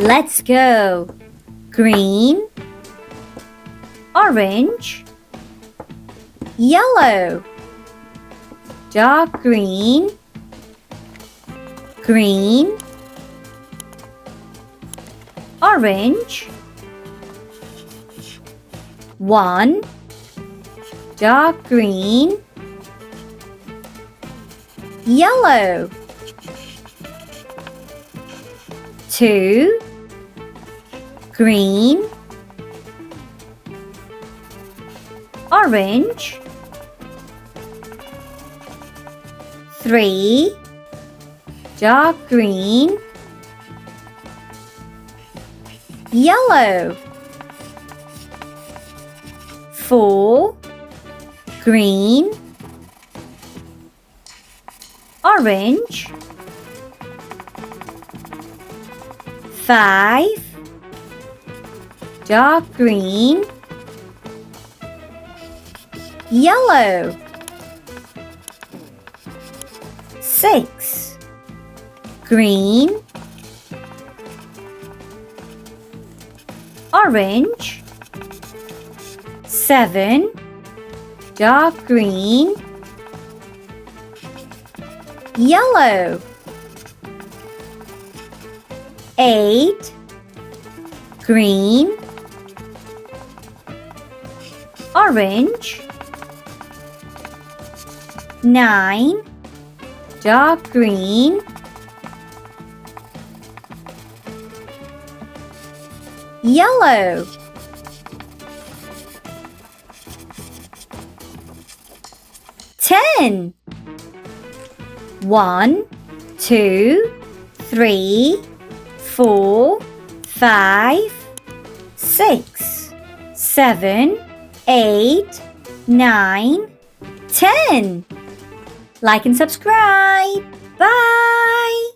Let's go. Green, orange, yellow, dark green, green, orange, 1, dark green, yellow, 2, green, orange, 3, dark green, yellow, 4, green, orange, 5, dark green, yellow, 6, green, orange, 7, dark green, yellow, 8, green, orange, 9, dark green, yellow, 10. 1, 2, 3, 4, 5, 6, 7, 8, 9, 10. Like and subscribe. Bye.